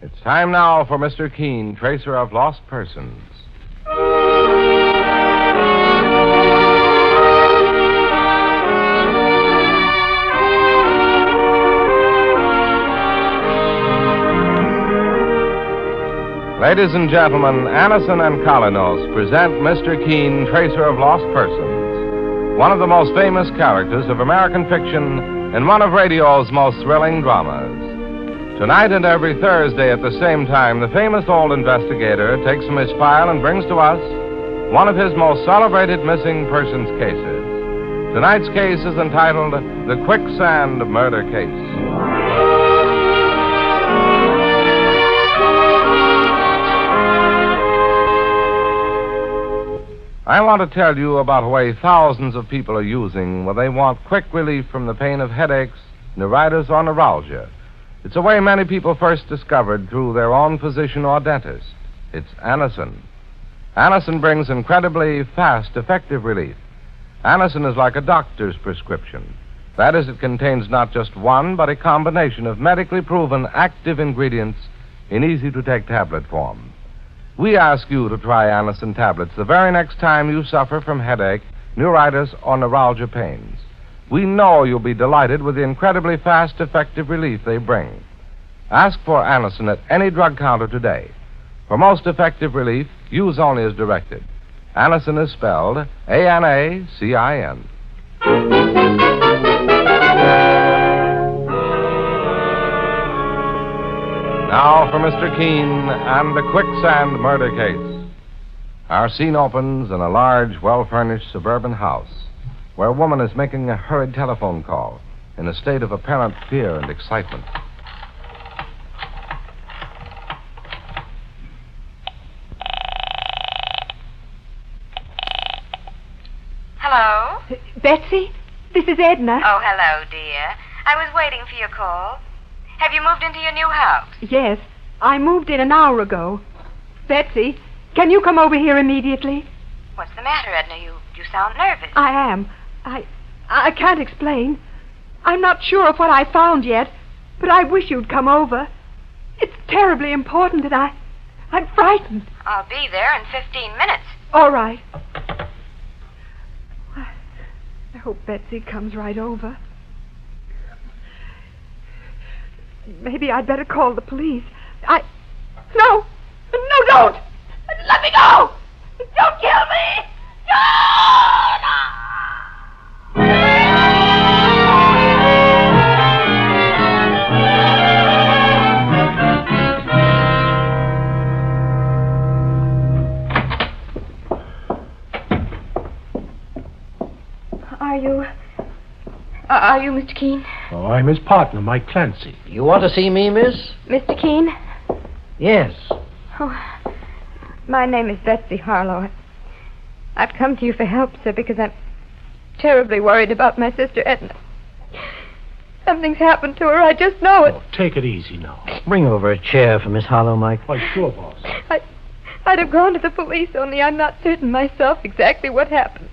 It's time now for Mr. Keen, tracer of lost persons. Ladies and gentlemen, Anison and Colinos present Mr. Keen, tracer of lost persons, one of the most famous characters of American fiction and one of radio's most thrilling dramas. Tonight and every Thursday at the same time, the famous old investigator takes from his file and brings to us one of his most celebrated missing persons cases. Tonight's case is entitled The Quicksand Murder Case. I want to tell you about a way thousands of people are using when they want quick relief from the pain of headaches, neuritis, or neuralgia. It's a way many people first discovered through their own physician or dentist. It's Anison. Anison brings incredibly fast, effective relief. Anison is like a doctor's prescription. That is, it contains not just one, but a combination of medically proven active ingredients in easy-to-take tablet form. We ask you to try Anison tablets the very next time you suffer from headache, neuritis, or neuralgia pains. We know you'll be delighted with the incredibly fast, effective relief they bring. Ask for Anison at any drug counter today. For most effective relief, use only as directed. Anison is spelled A-N-A-C-I-N. Now for Mr. Keen and the Quicksand Murder Case. Our scene opens in a large, well-furnished suburban house where a woman is making a hurried telephone call in a state of apparent fear and excitement. Hello? Betsy, this is Edna. Oh, hello, dear. I was waiting for your call. Have you moved into your new house? Yes, I moved in an hour ago. Betsy, can you come over here immediately? What's the matter, Edna? You sound nervous. I am. I can't explain. I'm not sure of what I found yet, but I wish you'd come over. It's terribly important, and I'm frightened. I'll be there in 15 minutes. All right. I hope Betsy comes right over. Maybe I'd better call the police. No, don't! Let me go! Don't kill me! No! Are you Mr. Keen? Oh, I'm his partner, Mike Clancy. You want to see me, miss? Mr. Keen? Yes. Oh, my name is Betsy Harlow. I've come to you for help, sir, because I'm terribly worried about my sister Edna. Something's happened to her. I just know it. Oh, take it easy now. Bring over a chair for Miss Harlow, Mike. Why, sure, boss. I'd have gone to the police, only I'm not certain myself exactly what happened.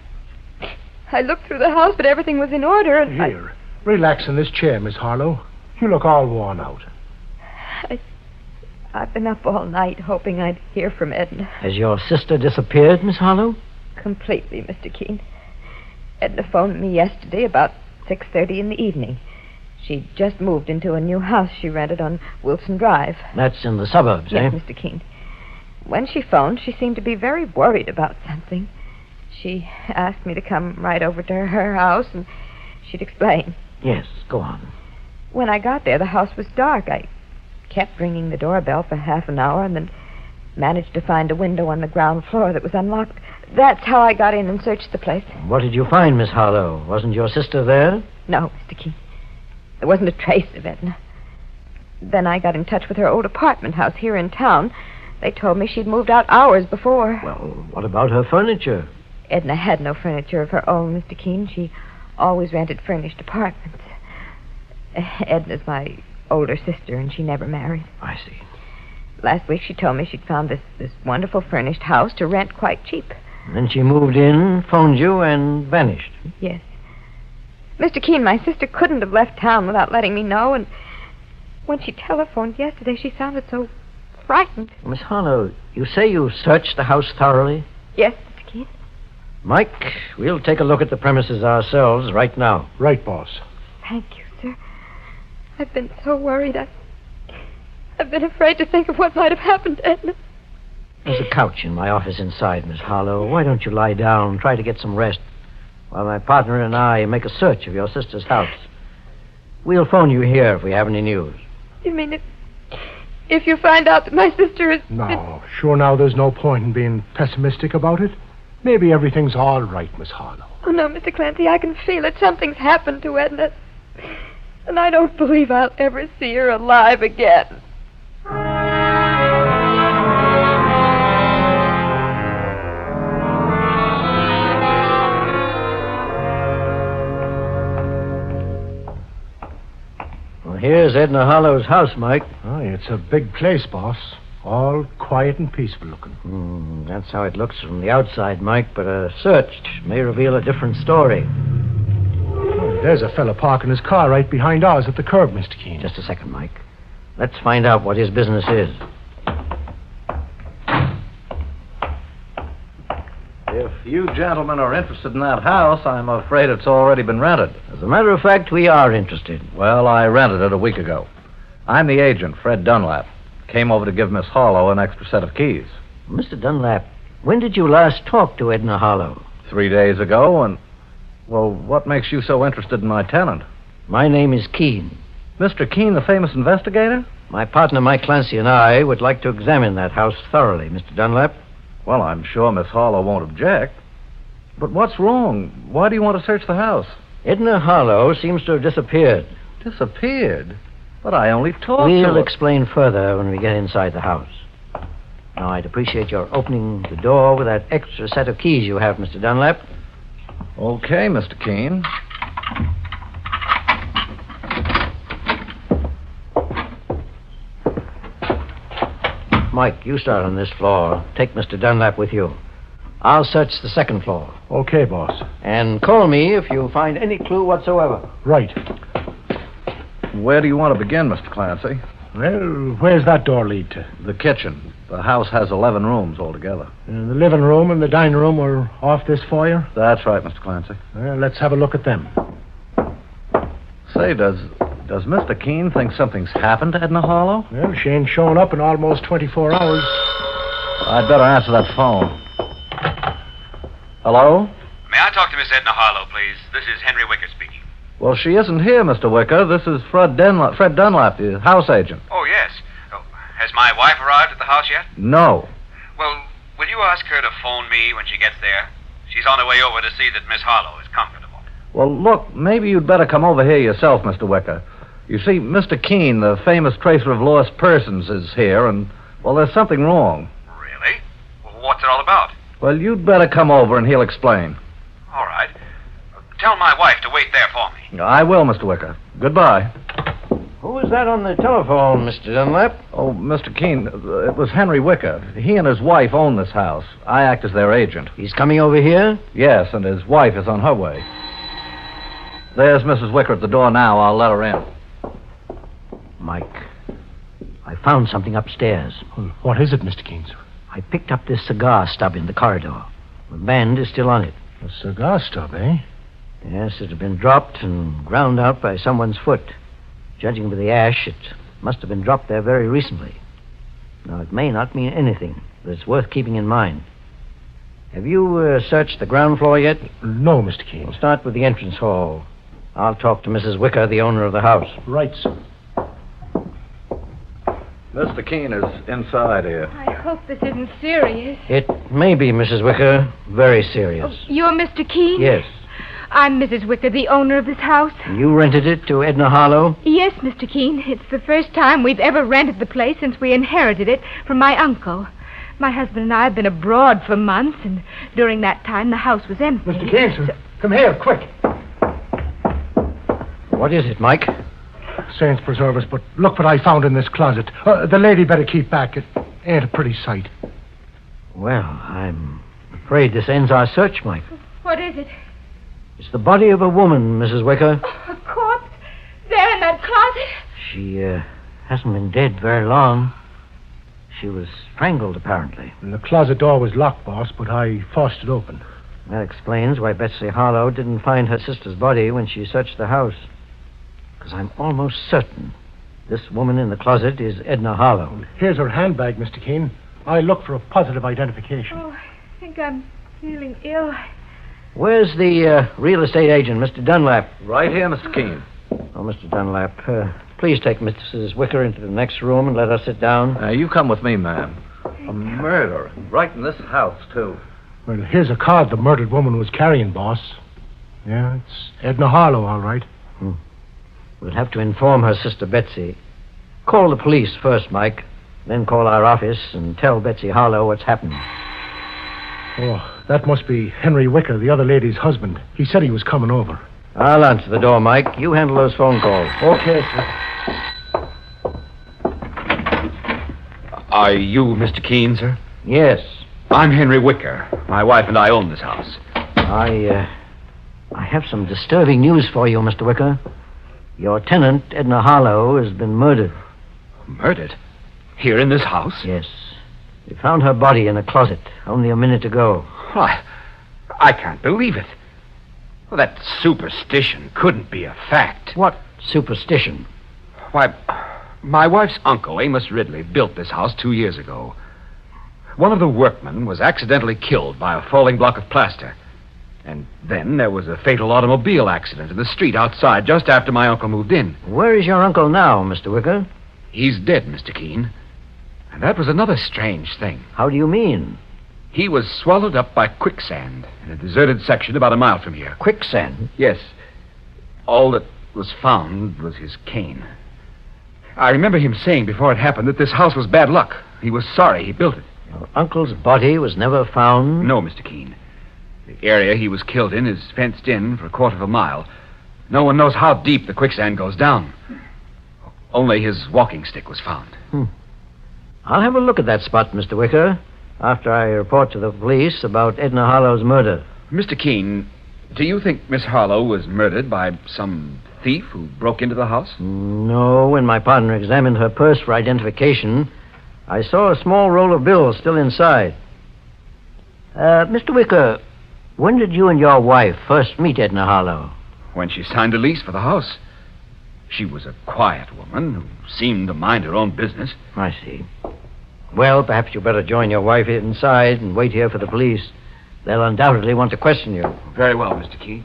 I looked through the house, but everything was in order, and Here, relax in this chair, Miss Harlow. You look all worn out. I've been up all night hoping I'd hear from Edna. Has your sister disappeared, Miss Harlow? Completely, Mr. Keen. Edna phoned me yesterday about 6:30 in the evening. She'd just moved into a new house she rented on Wilson Drive. That's in the suburbs, Yes, eh? Mr. Keen. When she phoned, she seemed to be very worried about something. She asked me to come right over to her house, and she'd explain. Yes, go on. When I got there, the house was dark. I kept ringing the doorbell for half an hour and then managed to find a window on the ground floor that was unlocked. That's how I got in and searched the place. What did you find, Miss Harlow? Wasn't your sister there? No, Mr. Keen. There wasn't a trace of Edna. Then I got in touch with her old apartment house here in town. They told me she'd moved out hours before. Well, what about her furniture? Edna had no furniture of her own, Mr. Keen. She always rented furnished apartments. Edna's my older sister, and she never married. I see. Last week she told me she'd found this wonderful furnished house to rent quite cheap. Then she moved in, phoned you, and vanished. Yes. Mr. Keen, my sister couldn't have left town without letting me know, and When she telephoned yesterday, she sounded so frightened. Miss Harlow, you say you searched the house thoroughly? Yes, Mr. Keen. Mike, we'll take a look at the premises ourselves right now. Right, boss. Thank you, sir. I've been so worried. I've been afraid to think of what might have happened to Edna. There's a couch in my office inside, Miss Harlow. Why don't you lie down and try to get some rest while my partner and I make a search of your sister's house? We'll phone you here if we have any news. You mean if you find out that my sister is... No, sure now there's no point in being pessimistic about it. Maybe everything's all right, Miss Harlow. Oh, no, Mr. Clancy, I can feel it. Something's happened to Edna. And I don't believe I'll ever see her alive again. Well, here's Edna Harlow's house, Mike. Oh, it's a big place, boss. All quiet and peaceful looking. That's how it looks from the outside, Mike, but a search may reveal a different story. Oh, there's a fella parking his car right behind ours at the curb, Mr. Keen. Just a second, Mike. Let's find out what his business is. If you gentlemen are interested in that house, I'm afraid it's already been rented. As a matter of fact, we are interested. Well, I rented it a week ago. I'm the agent, Fred Dunlap. Came over to give Miss Harlow an extra set of keys. Mr. Dunlap, when did you last talk to Edna Harlow? 3 days ago, and... Well, what makes you so interested in my tenant? My name is Keen. Mr. Keen, the famous investigator? My partner, Mike Clancy, and I would like to examine that house thoroughly, Mr. Dunlap. Well, I'm sure Miss Harlow won't object. But what's wrong? Why do you want to search the house? Edna Harlow seems to have disappeared. Disappeared? But I only talked to We'll her. explain further when we get inside the house. Now, I'd appreciate your opening the door with that extra set of keys you have, Mr. Dunlap. Okay, Mr. Keen. Mike, you start on this floor. Take Mr. Dunlap with you. I'll search the second floor. Okay, boss. And call me if you find any clue whatsoever. Right. Where do you want to begin, Mr. Clancy? Well, where's that door lead to? The kitchen. The house has 11 rooms altogether. The living room and the dining room are off this foyer? That's right, Mr. Clancy. Well, let's have a look at them. Say, does Mr. Keen think something's happened to Edna Harlow? Well, she ain't shown up in almost 24 hours. I'd better answer that phone. Hello? May I talk to Miss Edna Harlow, please? This is Henry Wicker speaking. Well, she isn't here, Mr. Wicker. This is Fred Dunlap, the house agent. Oh, yes. Oh, has my wife arrived at the house yet? No. Well, will you ask her to phone me when she gets there? She's on her way over to see that Miss Harlow is comfortable. Well, look, maybe you'd better come over here yourself, Mr. Wicker. You see, Mr. Keen, the famous tracer of lost persons, is here, and, well, there's something wrong. Really? Well, what's it all about? Well, you'd better come over and he'll explain. All right. Tell my wife to wait there for me. I will, Mr. Wicker. Goodbye. Who is that on the telephone, Mr. Dunlap? Oh, Mr. Keen, it was Henry Wicker. He and his wife own this house. I act as their agent. He's coming over here? Yes, and his wife is on her way. There's Mrs. Wicker at the door now. I'll let her in. Mike, I found something upstairs. Well, what is it, Mr. Keen, sir? I picked up this cigar stub in the corridor. The band is still on it. A cigar stub, eh? Yes, it had been dropped and ground out by someone's foot. Judging by the ash, it must have been dropped there very recently. Now, it may not mean anything, but it's worth keeping in mind. Have you searched the ground floor yet? No, Mr. Keen. We'll start with the entrance hall. I'll talk to Mrs. Wicker, the owner of the house. Right, sir. Mr. Keen is inside here. I hope this isn't serious. It may be, Mrs. Wicker, very serious. You're Mr. Keen? Yes. I'm Mrs. Wicker, the owner of this house. You rented it to Edna Harlow? Yes, Mr. Keen. It's the first time we've ever rented the place since we inherited it from my uncle. My husband and I have been abroad for months, and during that time the house was empty. Mr. Keen, sir. Come here, quick. What is it, Mike? Saints preserve us, but look what I found in this closet. The lady better keep back. It ain't a pretty sight. Well, I'm afraid this ends our search, Mike. What is it? It's the body of a woman, Mrs. Wicker. A corpse? There in that closet? She Hasn't been dead very long. She was strangled, apparently. And the closet door was locked, boss, but I forced it open. That explains why Betsy Harlow didn't find her sister's body when she searched the house. Because I'm almost certain this woman in the closet is Edna Harlow. Here's her handbag, Mr. Keen. I look for a positive identification. Oh, I think I'm feeling ill. Where's the real estate agent, Mr. Dunlap? Right here, Mr. Keen. Oh, Mr. Dunlap, please take Mrs. Wicker into the next room and let her sit down. You come with me, ma'am. A murder. Right in this house, too. Well, here's a card the murdered woman was carrying, boss. Yeah, it's Edna Harlow, all right. We'll have to inform her sister Betsy. Call the police first, Mike. Then call our office and tell Betsy Harlow what's happened. Oh, that must be Henry Wicker, the other lady's husband. He said he was coming over. I'll answer the door, Mike. You handle those phone calls. Okay, sir. Are you Mr. Keen, sir? Yes. I'm Henry Wicker. My wife and I own this house. I have some disturbing news for you, Mr. Wicker. Your tenant, Edna Harlow, has been murdered. Murdered? Here in this house? Yes. We found her body in a closet only a minute ago. I can't believe it. Well, that superstition couldn't be a fact. What superstition? Why, my wife's uncle, Amos Ridley, built this house 2 years ago. One of the workmen was accidentally killed by a falling block of plaster. And then there was a fatal automobile accident in the street outside just after my uncle moved in. Where is your uncle now, Mr. Wicker? He's dead, Mr. Keen. And that was another strange thing. How do you mean? He was swallowed up by quicksand in a deserted section about a mile from here. Quicksand? Yes. All that was found was his cane. I remember him saying before it happened that this house was bad luck. He was sorry he built it. Your uncle's body was never found? No, Mr. Keen. The area he was killed in is fenced in for a quarter of a mile. No one knows how deep the quicksand goes down. Only his walking stick was found. I'll have a look at that spot, Mr. Wicker, after I report to the police about Edna Harlow's murder. Mr. Keen, do you think Miss Harlow was murdered by some thief who broke into the house? No. When my partner examined her purse for identification, I saw a small roll of bills still inside. Mr. Wicker, when did you and your wife first meet Edna Harlow? When she signed a lease for the house. She was a quiet woman who seemed to mind her own business. I see. Well, perhaps you better join your wife inside and wait here for the police. They'll undoubtedly want to question you. Very well, Mr. Keen.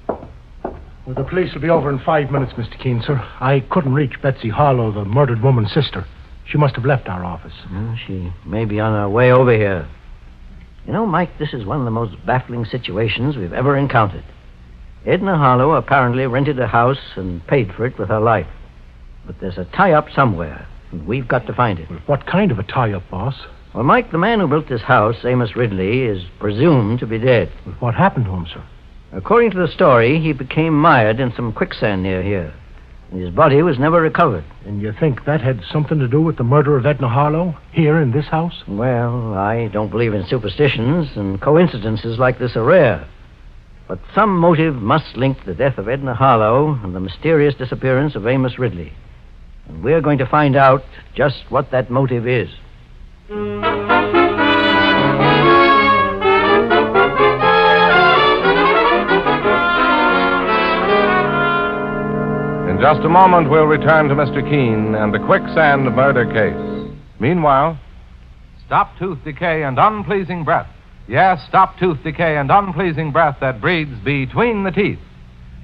Well, the police will be over in 5 minutes, Mr. Keen, sir. I couldn't reach Betsy Harlow, the murdered woman's sister. She must have left our office. Well, she may be on her way over here. You know, Mike, this is one of the most baffling situations we've ever encountered. Edna Harlow apparently rented a house and paid for it with her life. But there's a tie-up somewhere, and we've got to find it. Well, what kind of a tie-up, boss? Well, Mike, the man who built this house, Amos Ridley, is presumed to be dead. Well, what happened to him, sir? According to the story, he became mired in some quicksand near here. And his body was never recovered. And you think that had something to do with the murder of Edna Harlow here in this house? Well, I don't believe in superstitions, and coincidences like this are rare. But some motive must link the death of Edna Harlow and the mysterious disappearance of Amos Ridley. And we're going to find out just what that motive is. In just a moment, we'll return to Mr. Keen and the Quicksand murder case. Meanwhile, stop tooth decay and unpleasing breath. Yes, stop tooth decay and unpleasing breath that breeds between the teeth.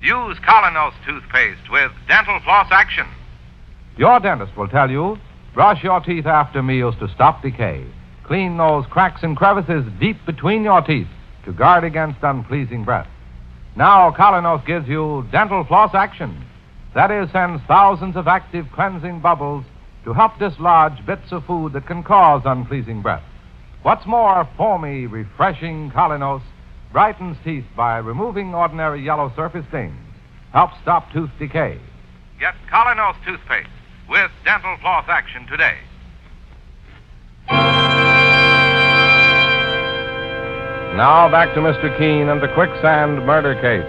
Use Colinos toothpaste with dental floss action. Your dentist will tell you, brush your teeth after meals to stop decay. Clean those cracks and crevices deep between your teeth to guard against unpleasing breath. Now, Colinos gives you dental floss action. That is, sends thousands of active cleansing bubbles to help dislodge bits of food that can cause unpleasing breath. What's more, foamy, refreshing Colinos brightens teeth by removing ordinary yellow surface stains. Helps stop tooth decay. Get Colinos toothpaste with dental floss action today. Now back to Mr. Keen and the Quicksand murder case.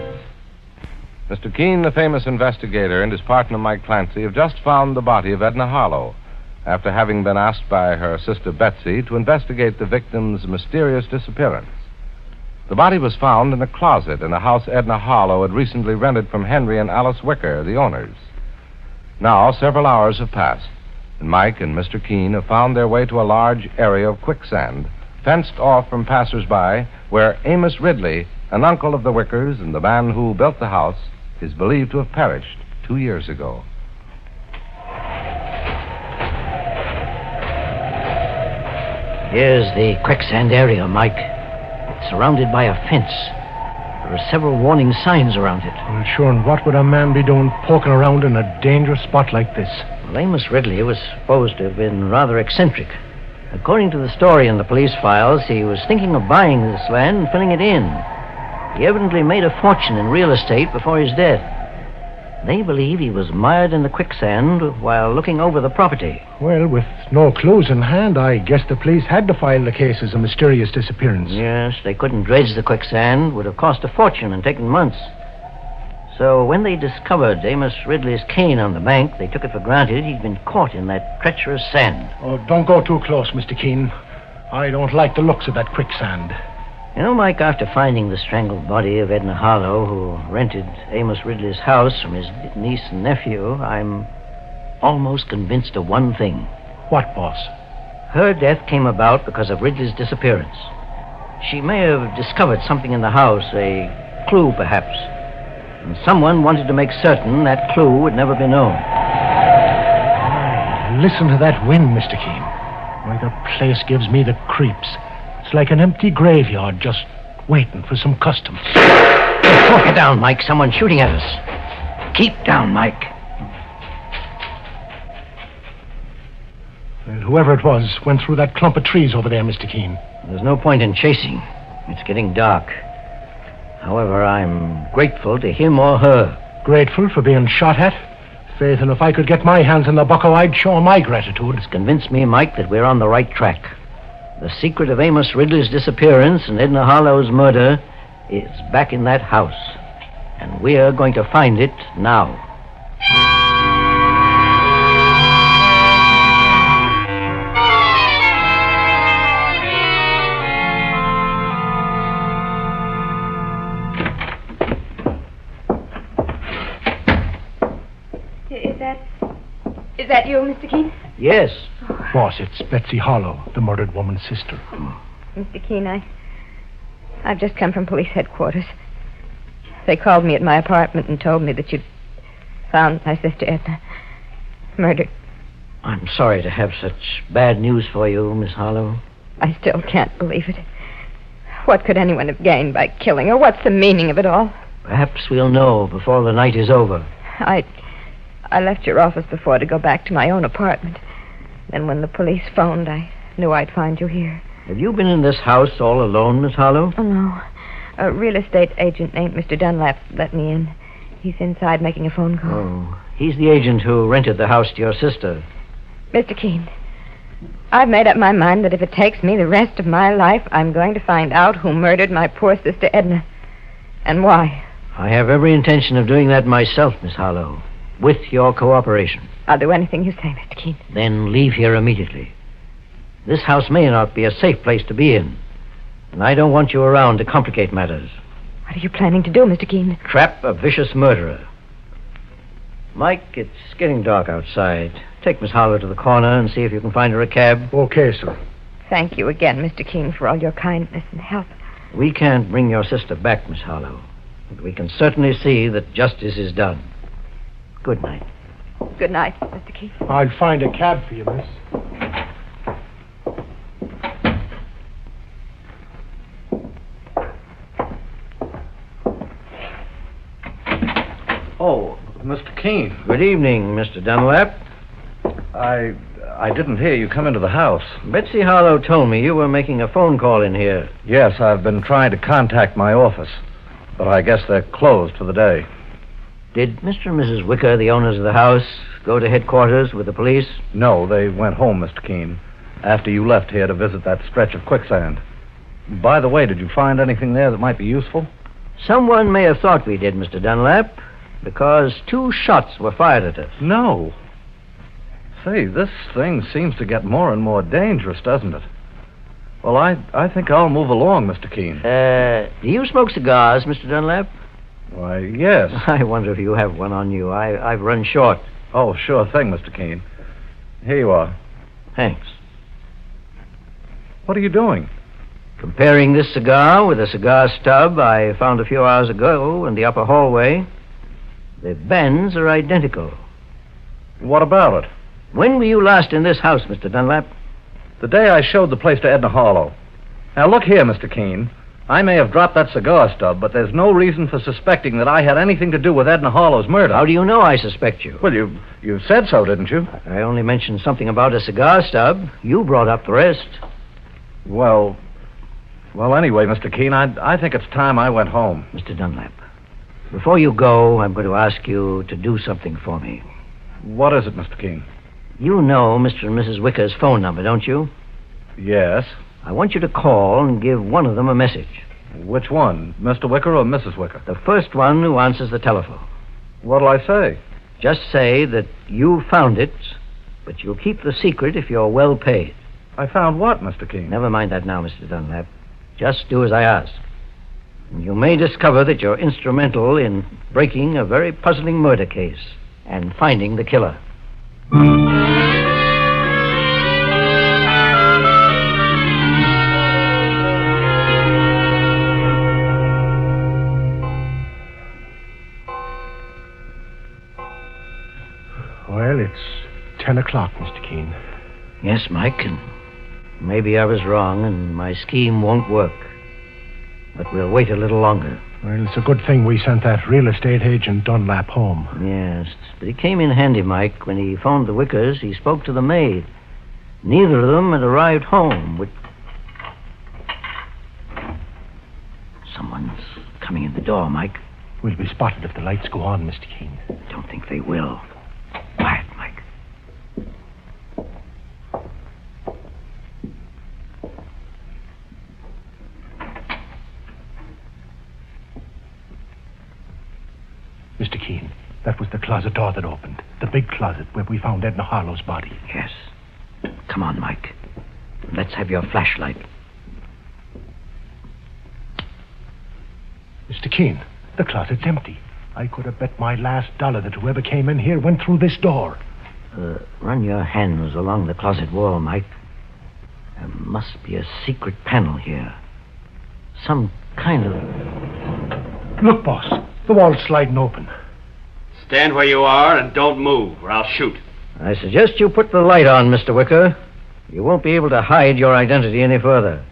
Mr. Keen, the famous investigator, and his partner Mike Clancy have just found the body of Edna Harlow after having been asked by her sister Betsy to investigate the victim's mysterious disappearance. The body was found in a closet in a house Edna Harlow had recently rented from Henry and Alice Wicker, the owners. Now, several hours have passed, and Mike and Mr. Keen have found their way to a large area of quicksand, fenced off from passers-by, where Amos Ridley, an uncle of the Wickers and the man who built the house, is believed to have perished 2 years ago. Here's the quicksand area, Mike. It's surrounded by a fence. There are several warning signs around it. Well, sure, and what would a man be doing poking around in a dangerous spot like this? Well, Amos Ridley was supposed to have been rather eccentric. According to the story in the police files, he was thinking of buying this land and filling it in. He evidently made a fortune in real estate before his death. They believe he was mired in the quicksand while looking over the property. Well, with no clues in hand, I guess the police had to file the case as a mysterious disappearance. Yes, they couldn't dredge the quicksand. Would have cost a fortune and taken months. So when they discovered Amos Ridley's cane on the bank, they took it for granted he'd been caught in that treacherous sand. Oh, don't go too close, Mr. Keen. I don't like the looks of that quicksand. You know, Mike, after finding the strangled body of Edna Harlow, who rented Amos Ridley's house from his niece and nephew, I'm almost convinced of one thing. What, boss? Her death came about because of Ridley's disappearance. She may have discovered something in the house, a clue perhaps. And someone wanted to make certain that clue would never be known. Listen to that wind, Mr. Keen. Why, the place gives me the creeps. It's like an empty graveyard just waiting for some custom. Get down, Mike. Someone's shooting at us. Keep down, Mike. Well, whoever it was went through that clump of trees over there, Mr. Keen. There's no point in chasing. It's getting dark. However, I'm grateful to him or her. Grateful for being shot at? Faith, and if I could get my hands on the bucko, I'd show my gratitude. It's convinced me, Mike, that we're on the right track. The secret of Amos Ridley's disappearance and Edna Harlow's murder is back in that house. And we're going to find it now. Is that you, Mr. Keen? Yes. Boss, it's Betsy Harlow, the murdered woman's sister. Mr. Keen, I've just come from police headquarters. They called me at my apartment and told me that you'd found my sister Edna murdered. I'm sorry to have such bad news for you, Miss Harlow. I still can't believe it. What could anyone have gained by killing her? What's the meaning of it all? Perhaps we'll know before the night is over. I left your office before to go back to my own apartment. Then when the police phoned, I knew I'd find you here. Have you been in this house all alone, Miss Harlow? Oh, no. A real estate agent named Mr. Dunlap let me in. He's inside making a phone call. Oh, he's the agent who rented the house to your sister. Mr. Keen, I've made up my mind that if it takes me the rest of my life, I'm going to find out who murdered my poor sister Edna. And why. I have every intention of doing that myself, Miss Harlow. With your cooperation. I'll do anything you say, Mr. Keen. Then leave here immediately. This house may not be a safe place to be in. And I don't want you around to complicate matters. What are you planning to do, Mr. Keen? Trap a vicious murderer. Mike, it's getting dark outside. Take Miss Harlow to the corner and see if you can find her a cab. Okay, sir. Thank you again, Mr. Keen, for all your kindness and help. We can't bring your sister back, Miss Harlow. But we can certainly see that justice is done. Good night. Good night, Mr. Keen. I'll find a cab for you, miss. Oh, Mr. Keen. Good evening, Mr. Dunlap. I didn't hear you come into the house. Betsy Harlow told me you were making a phone call in here. Yes, I've been trying to contact my office, but I guess they're closed for the day. Did Mr. and Mrs. Wicker, the owners of the house, go to headquarters with the police? No, they went home, Mr. Keen, after you left here to visit that stretch of quicksand. By the way, did you find anything there that might be useful? Someone may have thought we did, Mr. Dunlap. Because 2 shots were fired at us. No. Say, this thing seems to get more and more dangerous, doesn't it? Well, I think I'll move along, Mr. Keen. Do you smoke cigars, Mr. Dunlap? Why, yes. I wonder if you have one on you. I've run short. Oh, sure thing, Mr. Keen. Here you are. Thanks. What are you doing? Comparing this cigar with a cigar stub I found a few hours ago in the upper hallway. The bends are identical. What about it? When were you last in this house, Mr. Dunlap? The day I showed the place to Edna Harlow. Now, look here, Mr. Keen. I may have dropped that cigar stub, but there's no reason for suspecting that I had anything to do with Edna Harlow's murder. How do you know I suspect you? Well, you said so, didn't you? I only mentioned something about a cigar stub. You brought up the rest. Well, anyway, Mr. Keen, I think it's time I went home. Mr. Dunlap, before you go, I'm going to ask you to do something for me. What is it, Mr. Keen? You know Mr. and Mrs. Wicker's phone number, don't you? Yes. I want you to call and give one of them a message. Which one, Mr. Wicker or Mrs. Wicker? The first one who answers the telephone. What'll I say? Just say that you found it, but you'll keep the secret if you're well paid. I found what, Mr. Keen? Never mind that now, Mr. Dunlap. Just do as I ask. And you may discover that you're instrumental in breaking a very puzzling murder case and finding the killer. Well, it's 10 o'clock, Mr. Keen. Yes, Mike, and maybe I was wrong and my scheme won't work. But we'll wait a little longer. Well, it's a good thing we sent that real estate agent Dunlap home. Yes, but he came in handy, Mike. When he phoned the Wickers, he spoke to the maid. Neither of them had arrived home. Someone's coming in the door, Mike. We'll be spotted if the lights go on, Mr. Keen. Don't think they will. Quiet, Mike. Mr. Keen, that was the closet door that opened. The big closet where we found Edna Harlow's body. Yes. Come on, Mike. Let's have your flashlight. Mr. Keen, the closet's empty. I could have bet my last dollar that whoever came in here went through this door. Run your hands along the closet wall, Mike. There must be a secret panel here. Some kind of... Look, boss. The wall's sliding open. Stand where you are and don't move, or I'll shoot. I suggest you put the light on, Mr. Wicker. You won't be able to hide your identity any further.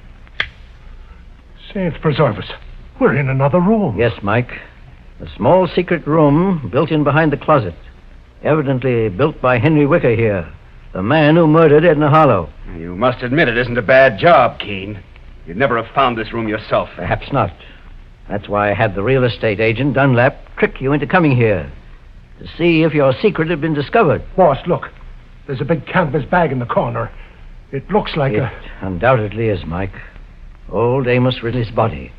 Saints preserve us. We're in another room. Yes, Mike. A small secret room built in behind the closet. Evidently built by Henry Wicker here, the man who murdered Edna Harlow. You must admit it isn't a bad job, Keen. You'd never have found this room yourself. Perhaps not. That's why I had the real estate agent, Dunlap, trick you into coming here. To see if your secret had been discovered. Boss, look. There's a big canvas bag in the corner. It looks like It undoubtedly is, Mike. Old Amos Ridley's body.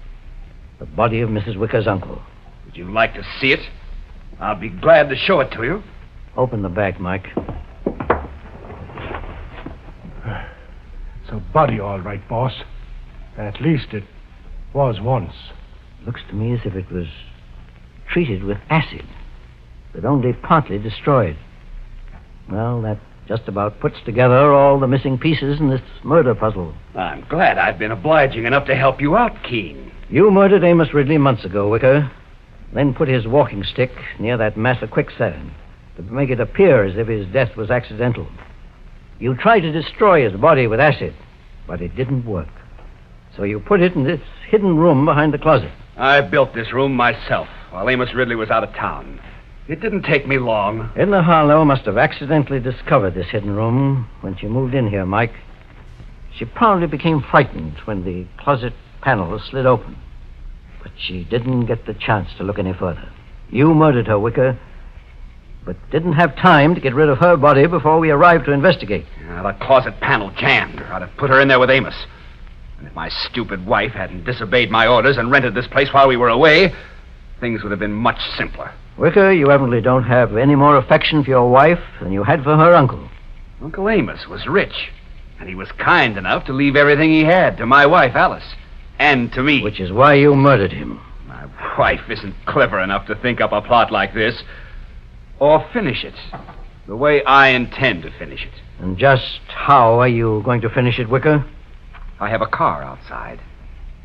The body of Mrs. Wicker's uncle. Would you like to see it? I'll be glad to show it to you. Open the bag, Mike. It's a body, all right, boss. At least it was once. Looks to me as if it was treated with acid, but only partly destroyed. Well, that just about puts together all the missing pieces in this murder puzzle. I'm glad I've been obliging enough to help you out, Keen. You murdered Amos Ridley months ago, Wicker. Then put his walking stick near that mass of quicksand to make it appear as if his death was accidental. You tried to destroy his body with acid, but it didn't work. So you put it in this hidden room behind the closet. I built this room myself while Amos Ridley was out of town. It didn't take me long. Edna Harlow must have accidentally discovered this hidden room when she moved in here, Mike. She probably became frightened when the closet panel slid open. But she didn't get the chance to look any further. You murdered her, Wicker, but didn't have time to get rid of her body before we arrived to investigate. The closet panel jammed, or I'd have put her in there with Amos. And if my stupid wife hadn't disobeyed my orders and rented this place while we were away, things would have been much simpler. Wicker, you evidently don't have any more affection for your wife than you had for her uncle. Uncle Amos was rich, and he was kind enough to leave everything he had to my wife, Alice, and to me. Which is why you murdered him. My wife isn't clever enough to think up a plot like this, or finish it the way I intend to finish it. And just how are you going to finish it, Wicker? I have a car outside,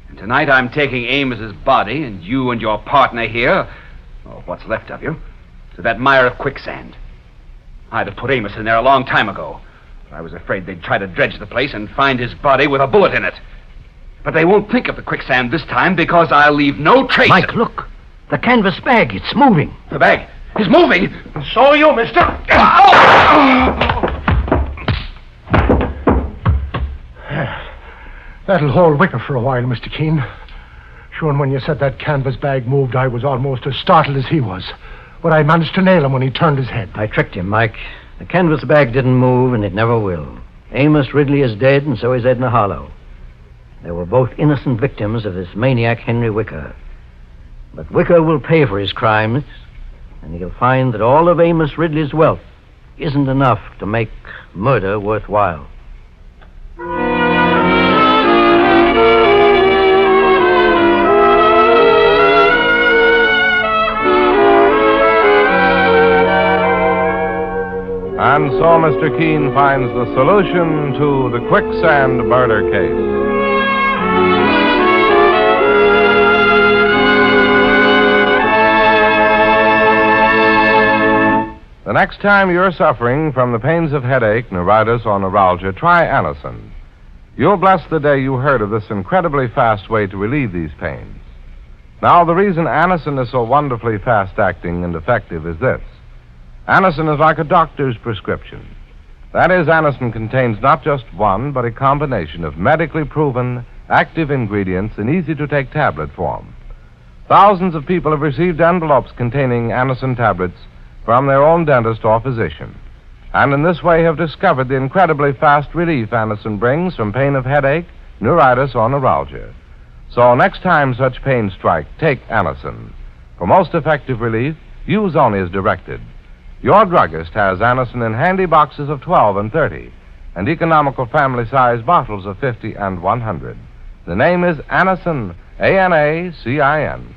and tonight I'm taking Amos's body, and you and your partner here, or what's left of you, to that mire of quicksand. I'd have put Amos in there a long time ago, but I was afraid they'd try to dredge the place and find his body with a bullet in it. But they won't think of the quicksand this time because I'll leave no trace. Mike, look. The canvas bag, it's moving. The bag is moving. And so are you, mister. That'll hold Wicker for a while, Mr. Keen. Sure, and when you said that canvas bag moved, I was almost as startled as he was. But I managed to nail him when he turned his head. I tricked him, Mike. The canvas bag didn't move, and it never will. Amos Ridley is dead, and so is Edna Harlow. They were both innocent victims of this maniac Henry Wicker. But Wicker will pay for his crimes, and he'll find that all of Amos Ridley's wealth isn't enough to make murder worthwhile. And so Mr. Keen finds the solution to the Quicksand murder case. The next time you're suffering from the pains of headache, neuritis, or neuralgia, try Anacin. You'll bless the day you heard of this incredibly fast way to relieve these pains. Now, the reason Anacin is so wonderfully fast-acting and effective is this. Anacin is like a doctor's prescription. That is, Anacin contains not just one, but a combination of medically proven, active ingredients in easy-to-take tablet form. Thousands of people have received envelopes containing Anacin tablets from their own dentist or physician, and in this way have discovered the incredibly fast relief Anacin brings from pain of headache, neuritis, or neuralgia. So next time such pains strike, take Anacin. For most effective relief, use only as directed. Your druggist has Anacin in handy boxes of 12 and 30, and economical family-size bottles of 50 and 100. The name is Anacin, A-N-A-C-I-N.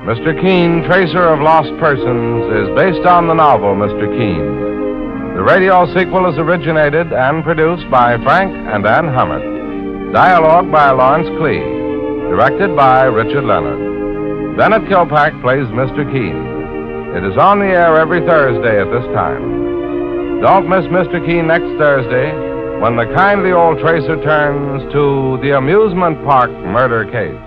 Mr. Keen, Tracer of Lost Persons, is based on the novel Mr. Keen. The radio sequel is originated and produced by Frank and Ann Hummert. Dialogue by Lawrence Klee. Directed by Richard Leonard. Bennett Kilpack plays Mr. Keen. It is on the air every Thursday at this time. Don't miss Mr. Keen next Thursday when the kindly old Tracer turns to the amusement park murder case.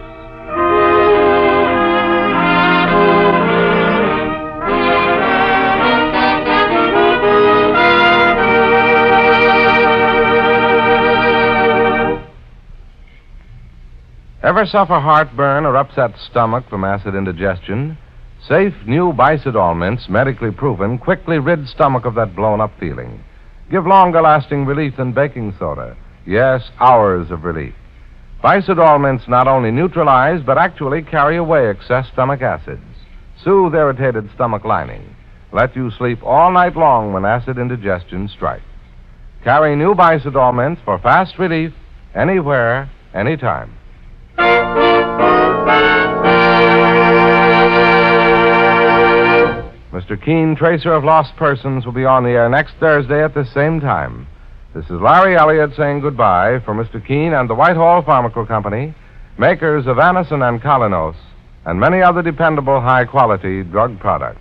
Ever suffer heartburn or upset stomach from acid indigestion? Safe new Bicidol mints, medically proven, quickly rid stomach of that blown-up feeling. Give longer-lasting relief than baking soda. Yes, hours of relief. Bicidol mints not only neutralize, but actually carry away excess stomach acids. Soothe irritated stomach lining. Let you sleep all night long when acid indigestion strikes. Carry new Bicidol mints for fast relief, anywhere, anytime. Mr. Keen, Tracer of Lost Persons, will be on the air next Thursday at the same time. This is Larry Elliott saying goodbye for Mr. Keen and the Whitehall Pharmaceutical Company, makers of Anacin and Colinos, and many other dependable high-quality drug products.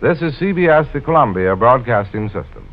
This is CBS, the Columbia Broadcasting System.